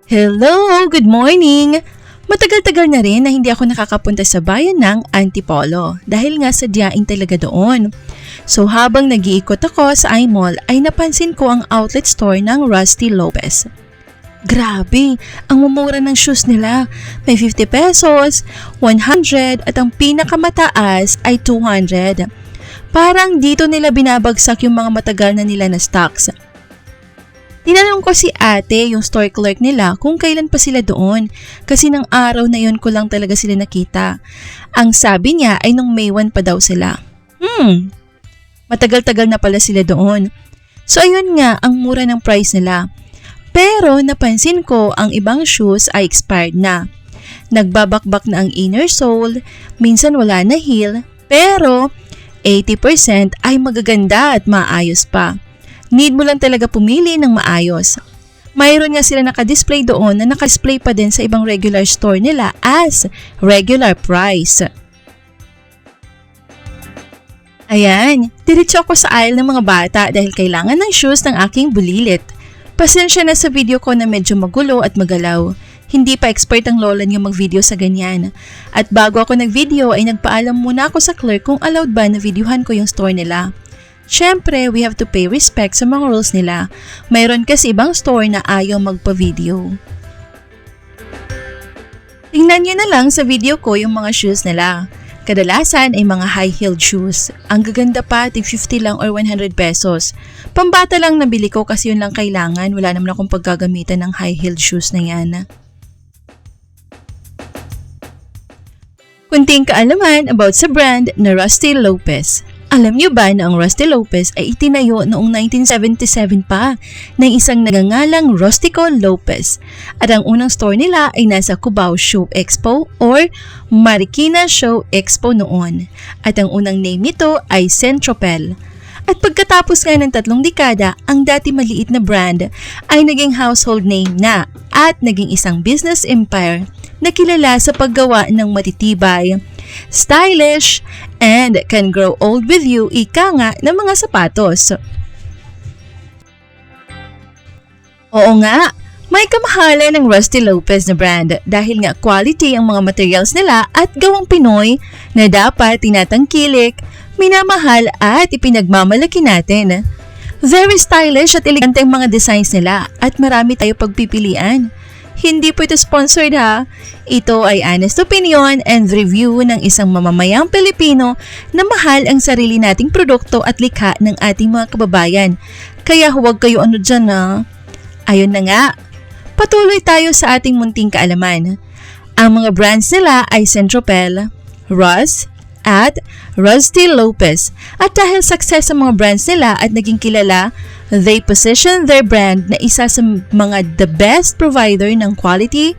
Hello! Good morning! Matagal-tagal na rin na hindi ako nakakapunta sa bayan ng Antipolo dahil nga sadyain talaga doon. So habang nag-iikot ako sa iMall ay napansin ko ang outlet store ng Rusty Lopez. Grabe! Ang mumura ng shoes nila. May 50 pesos, 100 at ang pinakamataas ay 200. Parang dito nila binabagsak yung mga matagal na nila na stocks. Tinanong ko si ate, yung store clerk nila, kung kailan pa sila doon kasi ng araw na yun ko lang talaga sila nakita. Ang sabi niya ay nung May 1 pa daw sila. Matagal-tagal na pala sila doon. So ayun nga, ang mura ng price nila. Pero napansin ko ang ibang shoes ay expired na. Nagbabakbak na ang inner sole, minsan wala na heel, pero 80% ay magaganda at maayos pa. Need mo lang talaga pumili ng maayos. Mayroon nga sila naka-display doon na naka-display pa din sa ibang regular store nila as regular price. Ayan, diretso ako sa aisle ng mga bata dahil kailangan ng shoes ng aking bulilit. Pasensya na sa video ko na medyo magulo at magalaw. Hindi pa expert ang lola niyo mag-video sa ganyan. At bago ako nag-video ay nagpaalam muna ako sa clerk kung allowed ba na videohan ko yung store nila. Siyempre, we have to pay respect sa mga rules nila. Mayroon kasi ibang store na ayaw magpa-video. Tingnan nyo na lang sa video ko yung mga shoes nila. Kadalasan ay mga high-heeled shoes. Ang gaganda pa, tig 50 lang or 100 pesos. Pambata lang nabili ko kasi yun lang kailangan. Wala naman akong paggagamitan ng high-heeled shoes na yan. Kunting kaalaman about sa brand na Rusty Lopez. Alam niyo ba na ang Rusty Lopez ay itinayo noong 1977 pa ng isang nagangalang Rustico Lopez at ang unang store nila ay nasa Cubao Show Expo or Marikina Show Expo noon at ang unang name nito ay Centropel. At pagkatapos nga ng 3 dekada, ang dati maliit na brand ay naging household name na at naging isang business empire na kilala sa paggawa ng matitibay, stylish, and can grow old with you ika nga ng mga sapatos. Oo nga, may kamahalan ng Rusty Lopez na brand dahil nga quality ang mga materials nila at gawang Pinoy na dapat tinatangkilik, minamahal at ipinagmamalaki natin. Very stylish at elegante ang mga designs nila at marami tayo pagpipilian. Hindi po ito sponsored ha. Ito ay honest opinion and review ng isang mamamayang Pilipino na mahal ang sarili nating produkto at likha ng ating mga kababayan. Kaya huwag kayo dyan ha. Ayun na nga. Patuloy tayo sa ating munting kaalaman. Ang mga brands nila ay Centropel, Russ, at Rusty Lopez. At dahil success sa mga brands nila at naging kilala, they position their brand na isa sa mga the best provider ng quality,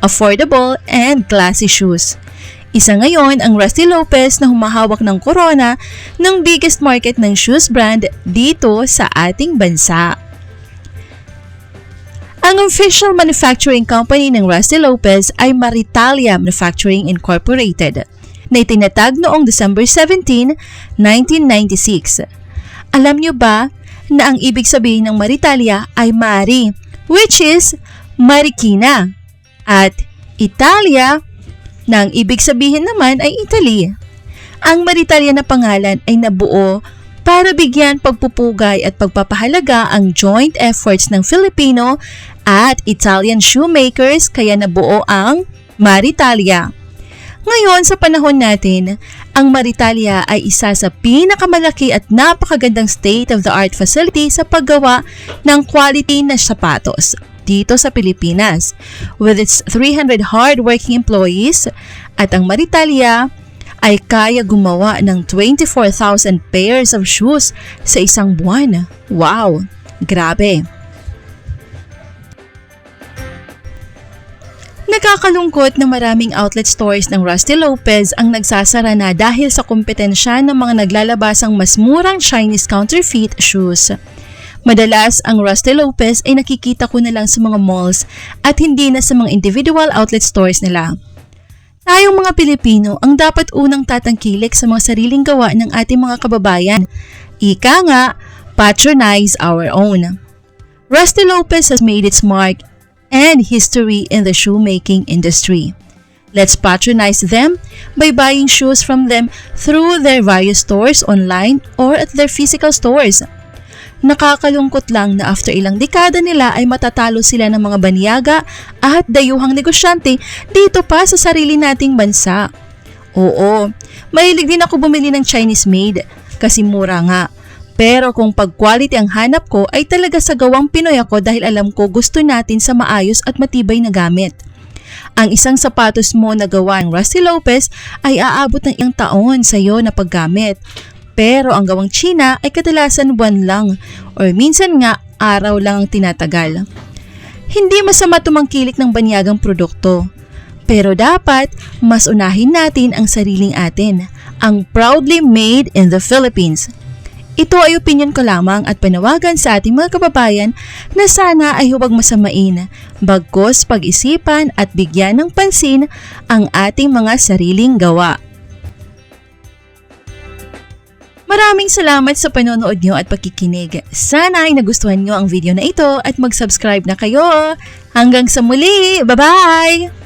affordable, and classy shoes. Isa ngayon ang Rusty Lopez na humahawak ng korona ng biggest market ng shoes brand dito sa ating bansa. Ang official manufacturing company ng Rusty Lopez ay Maritalia Manufacturing Incorporated na itinatag noong December 17, 1996. Alam niyo ba na ang ibig sabihin ng Maritalia ay Mari, which is Marikina, at Italia na ang ibig sabihin naman ay Italy. Ang Maritalia na pangalan ay nabuo para bigyan pagpupugay at pagpapahalaga ang joint efforts ng Filipino at Italian shoemakers kaya nabuo ang Maritalia. Ngayon sa panahon natin, ang Maritalia ay isa sa pinakamalaki at napakagandang state-of-the-art facility sa paggawa ng quality na sapatos dito sa Pilipinas. With its 300 hard-working employees at ang Maritalia ay kaya gumawa ng 24,000 pairs of shoes sa isang buwan. Wow! Grabe! Nakakalungkot na maraming outlet stores ng Rusty Lopez ang nagsasara na dahil sa kompetensya ng mga naglalabasang mas murang Chinese counterfeit shoes. Madalas, ang Rusty Lopez ay nakikita ko na lang sa mga malls at hindi na sa mga individual outlet stores nila. Tayong mga Pilipino ang dapat unang tatangkilik sa mga sariling gawa ng ating mga kababayan. Ika nga, patronize our own. Rusty Lopez has made its mark and history in the shoemaking industry. Let's patronize them by buying shoes from them through their various stores online or at their physical stores. Nakakalungkot lang na after ilang dekada nila ay matatalo sila ng mga banyaga at dayuhang negosyante dito pa sa sarili nating bansa. Oo, mahilig din ako bumili ng Chinese made kasi mura nga. Pero kung pag-quality ang hanap ko ay talaga sa gawang Pinoy ako dahil alam ko gusto natin sa maayos at matibay na gamit. Ang isang sapatos mo na gawa ng Rusty Lopez ay aabot ng ilang taon sa iyo na paggamit. Pero ang gawang China ay kadalasan buwan lang or minsan nga araw lang ang tinatagal. Hindi masama tumangkilik ng banyagang produkto. Pero dapat mas unahin natin ang sariling atin, ang proudly made in the Philippines. Ito ay opinion ko lamang at panawagan sa ating mga kababayan na sana ay huwag masamain, bagkus pag-isipan at bigyan ng pansin ang ating mga sariling gawa. Maraming salamat sa panonood nyo at pakikinig. Sana ay nagustuhan nyo ang video na ito at mag-subscribe na kayo. Hanggang sa muli! Bye-bye!